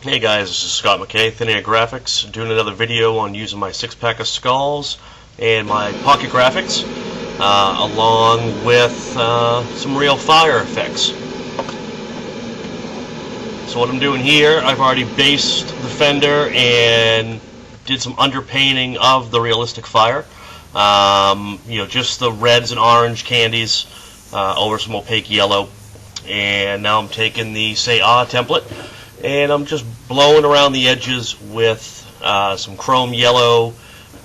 Hey guys, this is Scott MacKay, Thin Air Graphics, doing another video on using my 6-pack of skulls and my pocket graphics, along with some real fire effects. So what I'm doing here, I've already based the fender and did some underpainting of the realistic fire. Just the reds and orange candies over some opaque yellow. And now I'm taking the Say Ah template, and I'm just blowing around the edges with some chrome yellow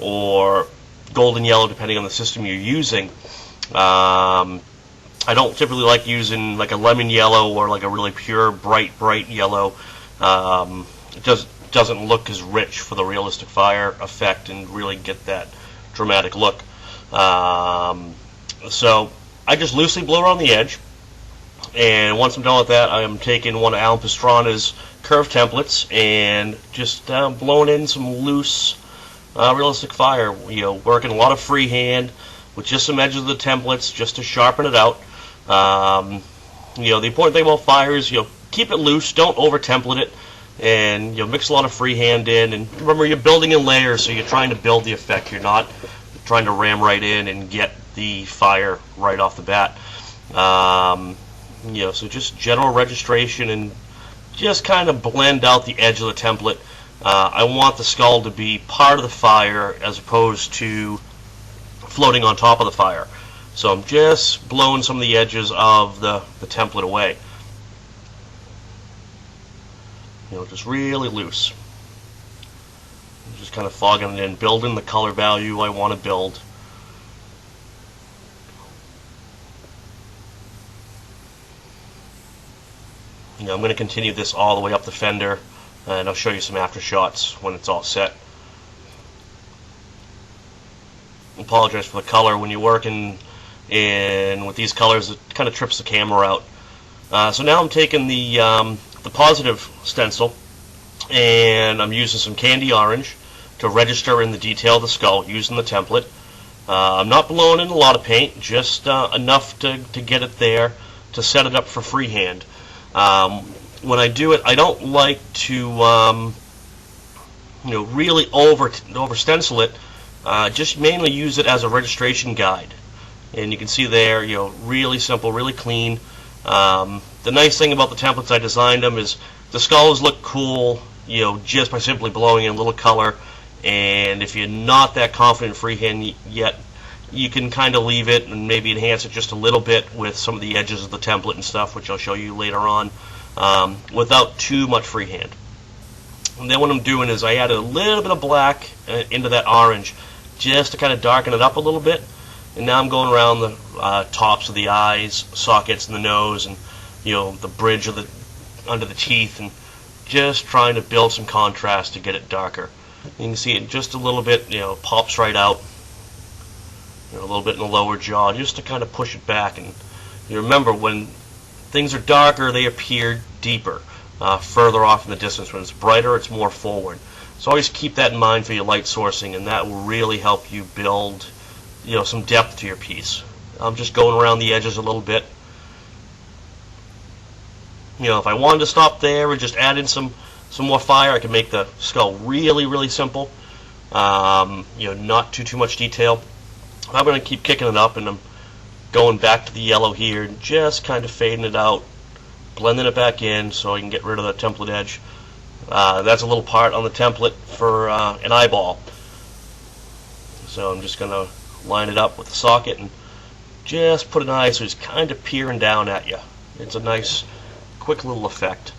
or golden yellow, depending on the system you're using. I don't typically like using like a lemon yellow or like a really pure bright yellow. It doesn't look as rich for the realistic fire effect and really get that dramatic look. So I just loosely blow around the edge. And once I'm done with that, I am taking one of Alan Pastrana's curve templates and just blowing in some loose realistic fire. Working a lot of freehand with just some edges of the templates just to sharpen it out. The important thing about fire is keep it loose, don't over template it, and mix a lot of freehand in. And remember, you're building in layers, so you're trying to build the effect. You're not trying to ram right in and get the fire right off the bat. So just general registration and just kind of blend out the edge of the template. I want the skull to be part of the fire as opposed to floating on top of the fire. So I'm just blowing some of the edges of the template away. Just really loose. Just kind of fogging it in, building the color value I want to build. I'm going to continue this all the way up the fender, and I'll show you some after shots when it's all set. I apologize for the color. When you're working with these colors, it kind of trips the camera out. So now I'm taking the positive stencil, and I'm using some candy orange to register in the detail of the skull using the template. I'm not blowing in a lot of paint, just enough to get it there to set it up for freehand. When I do it, I don't like to really over stencil it. Just mainly use it as a registration guide. And you can see there, really simple, really clean. The nice thing about the templates I designed them is the skulls look cool, just by simply blowing in a little color. And if you're not that confident in freehand yet, you can kind of leave it and maybe enhance it just a little bit with some of the edges of the template and stuff, which I'll show you later on, without too much freehand. And then what I'm doing is I added a little bit of black into that orange just to kind of darken it up a little bit. And now I'm going around the tops of the eyes, sockets, and the nose, and the bridge of under the teeth, and just trying to build some contrast to get it darker. You can see it just a little bit, pops right out. A little bit in the lower jaw, just to kind of push it back. And you remember, when things are darker, they appear deeper, further off in the distance. When it's brighter, it's more forward. So always keep that in mind for your light sourcing, and that will really help you build, some depth to your piece. I'm just going around the edges a little bit. If I wanted to stop there and just add in some more fire, I can make the skull really simple. Not too much detail. I'm going to keep kicking it up, and I'm going back to the yellow here and just kind of fading it out, blending it back in so I can get rid of the template edge. That's a little part on the template for an eyeball. So I'm just going to line it up with the socket and just put an eye so he's kind of peering down at you. It's a nice, quick little effect.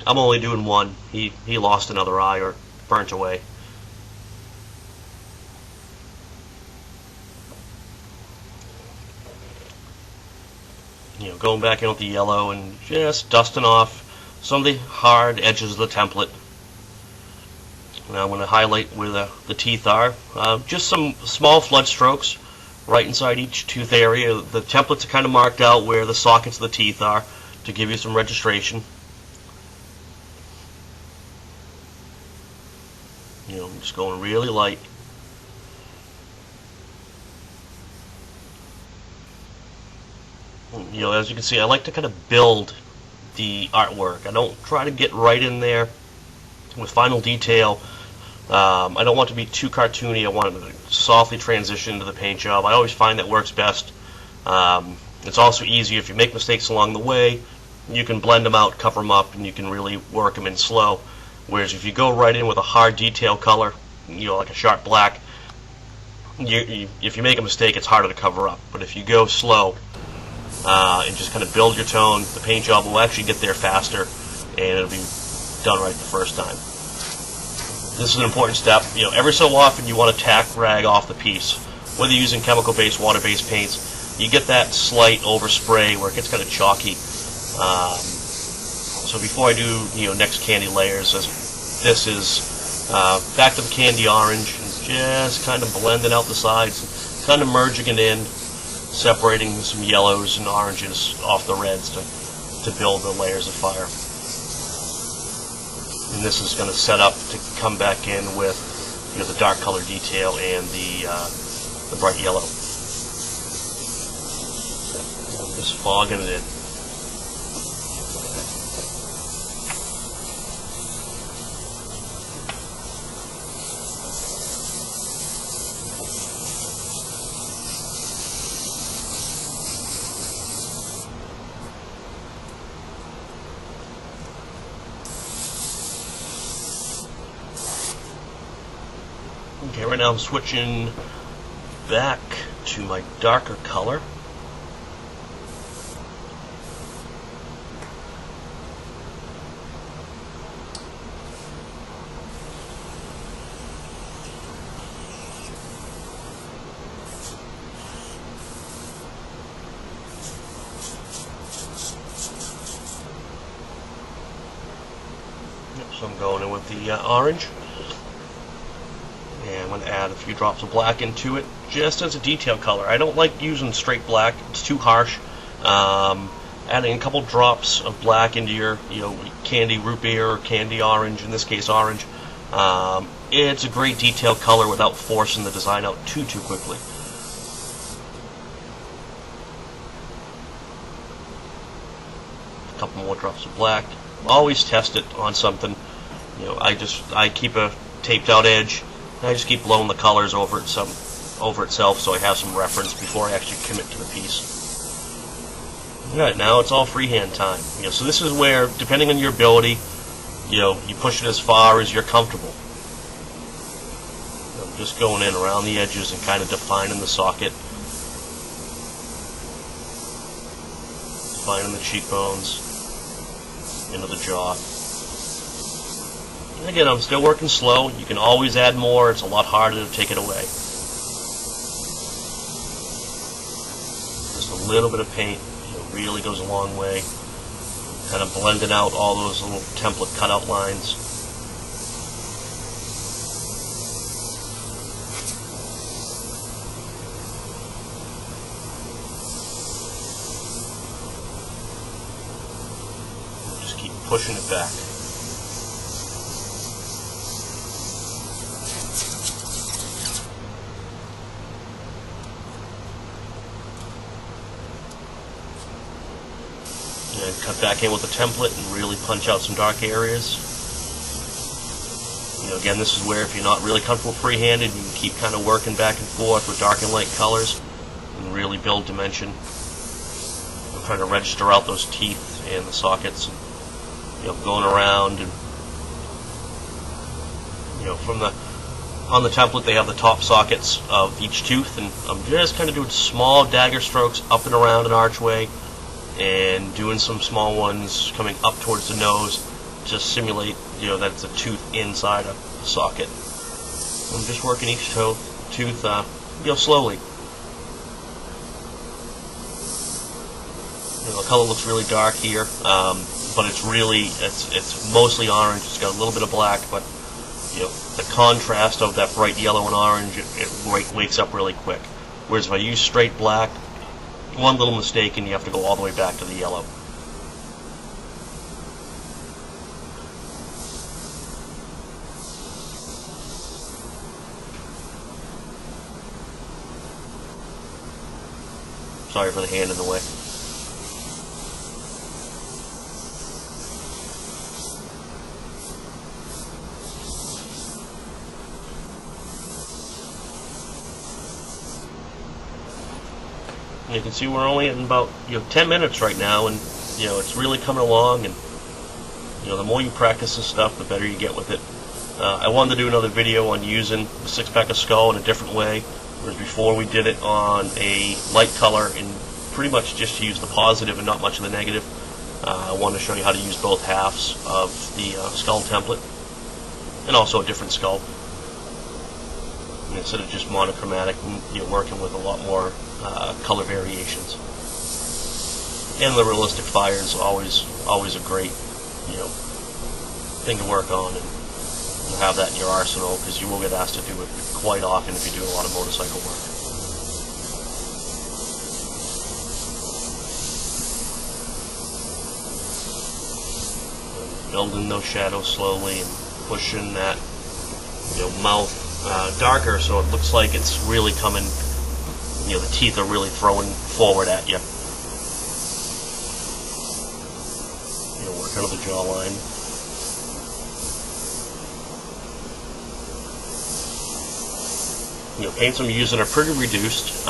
I'm only doing one. He lost another eye or burnt away. Going back in with the yellow and just dusting off some of the hard edges of the template. Now I'm going to highlight where the teeth are. Just some small flood strokes right inside each tooth area. The templates are kind of marked out where the sockets of the teeth are to give you some registration. I'm just going really light. As you can see, I like to kind of build the artwork. I don't try to get right in there with final detail. I don't want it to be too cartoony. I want it to softly transition into the paint job. I always find that works best. It's also easier if you make mistakes along the way. You can blend them out, cover them up, and you can really work them in slow. Whereas if you go right in with a hard detail color, like a sharp black, if you make a mistake, it's harder to cover up. But if you go slow and just kind of build your tone, the paint job will actually get there faster, and it'll be done right the first time. This is an important step. Every so often you want to tack rag off the piece. Whether you're using chemical-based, water-based paints, you get that slight overspray where it gets kind of chalky. So before I do, next candy layers, this is back to the candy orange, and just kind of blending out the sides, kind of merging it in, separating some yellows and oranges off the reds to build the layers of fire. And this is going to set up to come back in with the dark color detail and the bright yellow. Just fogging it in. Okay, right now I'm switching back to my darker color. So I'm going in with the orange. And I'm going to add a few drops of black into it, just as a detail color. I don't like using straight black; it's too harsh. Adding a couple drops of black into your, candy root beer or candy orange, in this case orange, it's a great detail color without forcing the design out too quickly. A couple more drops of black. Always test it on something. I keep a taped out edge. I just keep blowing the colors over itself so I have some reference before I actually commit to the piece. Alright, now it's all freehand time. So this is where, depending on your ability, you push it as far as you're comfortable. I'm just going in around the edges and kind of defining the socket. Defining the cheekbones, into the jaw. And again, I'm still working slow. You can always add more. It's a lot harder to take it away. Just a little bit of paint really goes a long way. Kind of blending out all those little template cutout lines. Just keep pushing it back. And cut back in with the template and really punch out some dark areas. Again, this is where if you're not really comfortable freehanded, you can keep kind of working back and forth with dark and light colors and really build dimension. I'm trying to register out those teeth and the sockets, and, going around and on the template they have the top sockets of each tooth, and I'm just kind of doing small dagger strokes up and around an archway, and doing some small ones coming up towards the nose to simulate, that it's a tooth inside a socket. I'm just working each tooth, slowly. The color looks really dark here, but it's mostly orange. It's got a little bit of black, but the contrast of that bright yellow and orange, it wakes up really quick. Whereas if I use straight black, one little mistake and you have to go all the way back to the yellow. Sorry for the hand in the way. You can see we're only in about 10 minutes right now, and it's really coming along. And the more you practice this stuff, the better you get with it. I wanted to do another video on using the 6-pack of Skull in a different way, whereas before we did it on a light color and pretty much just used the positive and not much of the negative. I wanted to show you how to use both halves of the skull template, and also a different skull. Instead of just monochromatic, working with a lot more color variations. And the realistic fire is always a great thing to work on, and you'll have that in your arsenal because you will get asked to do it quite often if you do a lot of motorcycle work. Building those shadows slowly and pushing that mouth darker so it looks like it's really coming, the teeth are really throwing forward at you. Work out of the jawline. Paints I'm using are pretty reduced.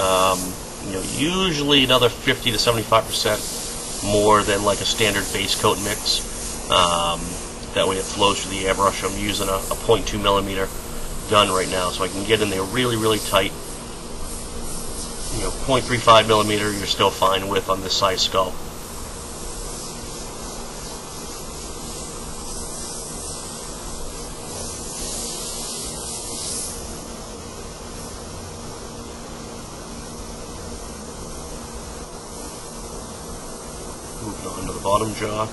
Usually another 50 to 75% more than like a standard base coat mix. That way it flows through the airbrush. I'm using a 0.2 millimeter gun right now, so I can get in there really tight. 0.35 millimeter you're still fine with on this size skull. Moving on to the bottom jaw.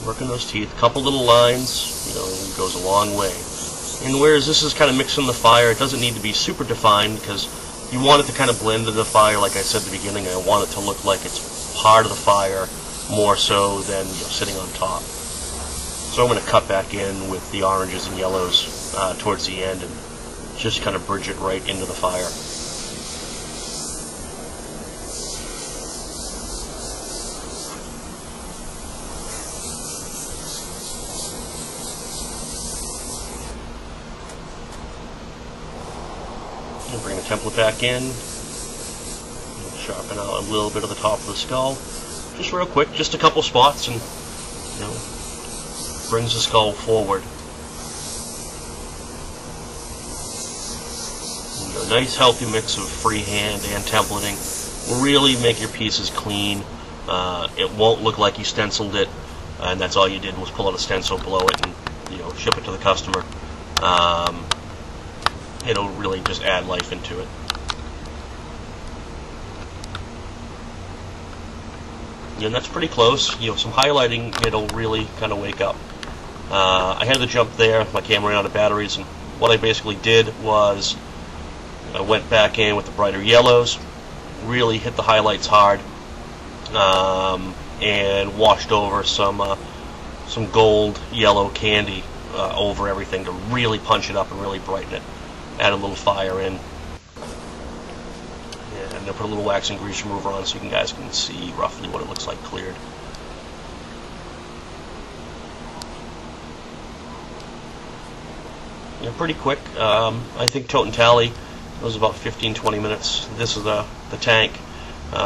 Working those teeth, couple little lines, it goes a long way. And whereas this is kind of mixing the fire, it doesn't need to be super defined because you want it to kind of blend into the fire. Like I said at the beginning, I want it to look like it's part of the fire more so than sitting on top. So I'm going to cut back in with the oranges and yellows towards the end and just kind of bridge it right into the fire. We'll bring the template back in, sharpen out a little bit of the top of the skull, just real quick, just a couple spots, and brings the skull forward. A nice healthy mix of freehand and templating will really make your pieces clean. It won't look like you stenciled it, and that's all you did was pull out a stencil, blow it, and ship it to the customer. It'll really just add life into it. And that's pretty close. Some highlighting, it'll really kind of wake up. I had to jump there, my camera ran out of batteries, and what I basically did was I went back in with the brighter yellows, really hit the highlights hard, and washed over some gold yellow candy over everything to really punch it up and really brighten it. Add a little fire in, and then put a little wax and grease remover on so you guys can see roughly what it looks like cleared. Pretty quick. I think Tote and Tally was about 15-20 minutes. This is the tank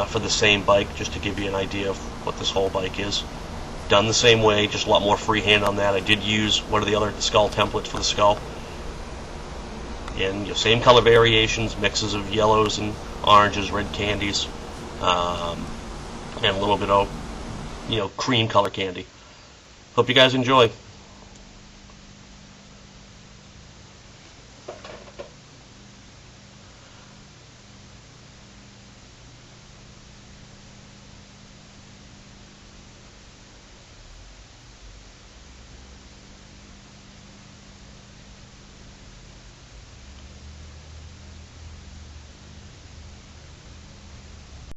for the same bike, just to give you an idea of what this whole bike is. Done the same way, just a lot more freehand on that. I did use one of the other skull templates for the skull. And same color variations, mixes of yellows and oranges, red candies, and a little bit of cream color candy. Hope you guys enjoy.